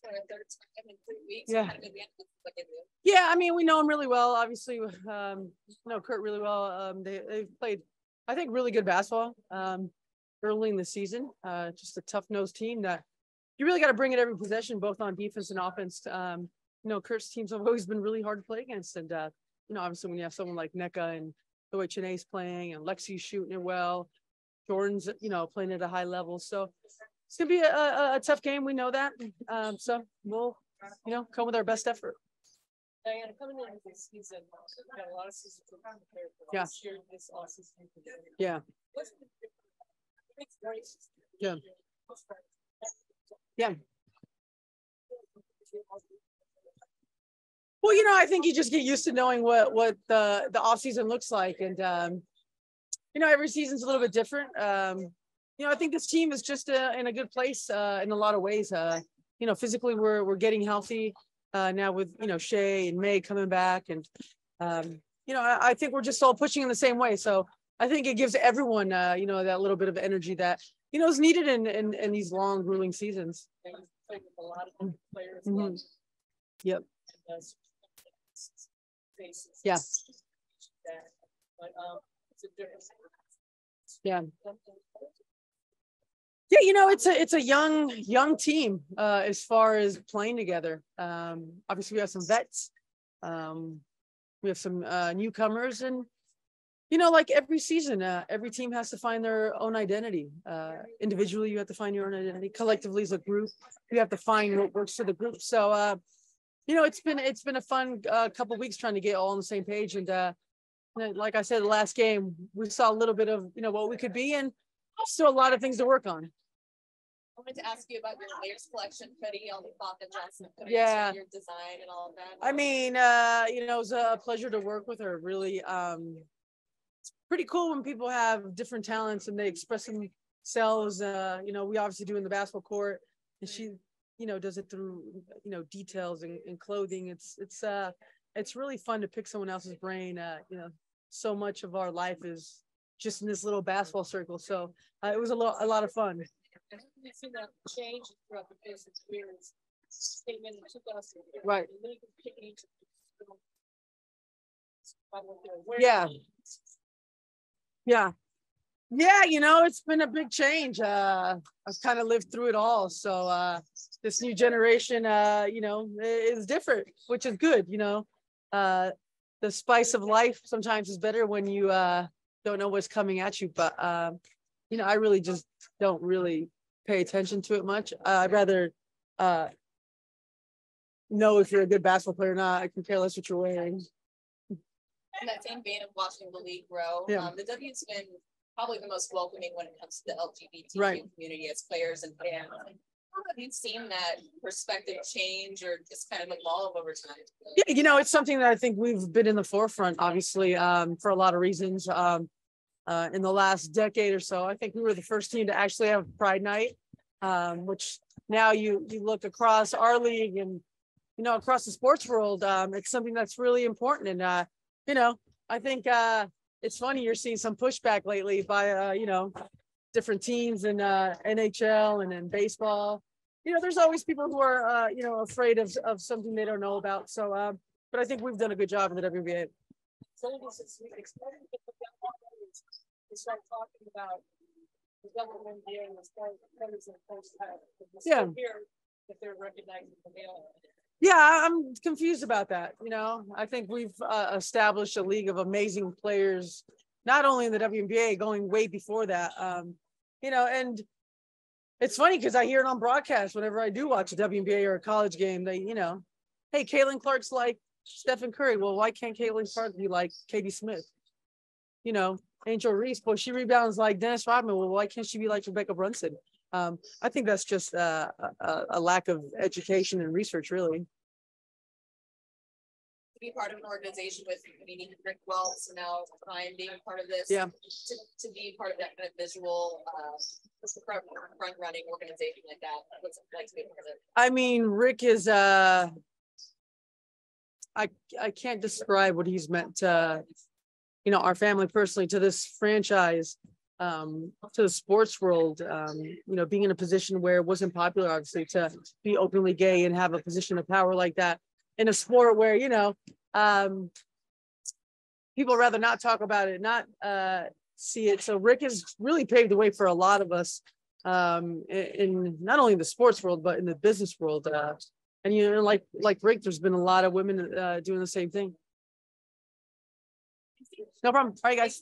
for a third time in 3 weeks. Yeah. Yeah, I mean, we know him really well. Obviously, know Kurt really well. They've played, I think, really good basketball early in the season. Just a tough-nosed team that you really got to bring it every possession, both on defense and offense. Kurt's teams have always been really hard to play against. And, obviously when you have someone like NECA and the way Chanae's playing and Lexi's shooting it well, Jordan's, playing at a high level. So it's going to be a tough game. We know that. So we'll, come with our best effort. Diana, coming into this season, got a lot of seasons to prepare for. Yeah. This off-season. Yeah. Yeah. Yeah. Well, I think you just get used to knowing what the off season looks like, and every season's a little bit different. I think this team is just in a good place in a lot of ways. Physically we're getting healthy now with Shea and May coming back, and I think we're just all pushing in the same way. So I think it gives everyone that little bit of energy that is needed in these long, grueling seasons. A lot of players. Mm-hmm. Yep. Yeah. But it's a difference. Yeah. Yeah, it's a young team as far as playing together. Obviously we have some vets. We have some newcomers, and like every season, every team has to find their own identity. Individually, you have to find your own identity. Collectively, as a group, you have to find what works for the group. So, it's been a fun couple of weeks trying to get all on the same page. And like I said, the last game, we saw a little bit of what we could be, and still a lot of things to work on. I wanted to ask you about your layers collection, Freddie, all the thought and adjustment, yeah, your design and all of that. I mean, it was a pleasure to work with her. Really, it's pretty cool when people have different talents and they express themselves. We obviously do in the basketball court, and she, does it through, details and clothing. It's really fun to pick someone else's brain. So much of our life is just in this little basketball circle. So it was a lot of fun. You've seen that change throughout the course of years. Statement in 2000. Right. Yeah. Yeah. It's been a big change. I've kind of lived through it all. So this new generation, is different, which is good. The spice of life sometimes is better when you don't know what's coming at you. But, I really just don't really pay attention to it much. I'd rather know if you're a good basketball player or not. I can care less what you're wearing. In that same vein of watching the league grow, the W's been probably the most welcoming when it comes to the LGBT community as players and fans. How have you seen that perspective change or just kind of evolve over time? Yeah, it's something that I think we've been in the forefront, obviously, for a lot of reasons. In the last decade or so, I think we were the first team to actually have Pride Night, which now you look across our league and, across the sports world, it's something that's really important. And, I think it's funny, you're seeing some pushback lately by, different teams in NHL and in baseball. There's always people who are, afraid of something they don't know about. So, but I think we've done a good job in the WNBA. We start talking about the WNBA and the players in post time. Yeah. If they're recognizing the male. Yeah, I'm confused about that. I think we've established a league of amazing players, not only in the WNBA, going way before that. And it's funny because I hear it on broadcast whenever I do watch a WNBA or a college game. They, hey, Caitlin Clark's like Stephen Curry. Well, why can't Caitlin Clark be like Katie Smith? Angel Reese, well, she rebounds like Dennis Rodman. Well, why can't she be like Rebecca Brunson? I think that's just a lack of education and research, really. To be part of an organization with meeting Rick Wells now, being part of this, to be part of that kind of visual, front running organization like that. What's it like to be part of it? I mean, Rick is I can't describe what he's meant to, our family personally, to this franchise. to the sports world, being in a position where it wasn't popular, obviously, to be openly gay and have a position of power like that in a sport where, people rather not talk about it, not see it. So Rick has really paved the way for a lot of us in not only the sports world, but in the business world. And, like Rick, there's been a lot of women doing the same thing. No problem. All right, guys.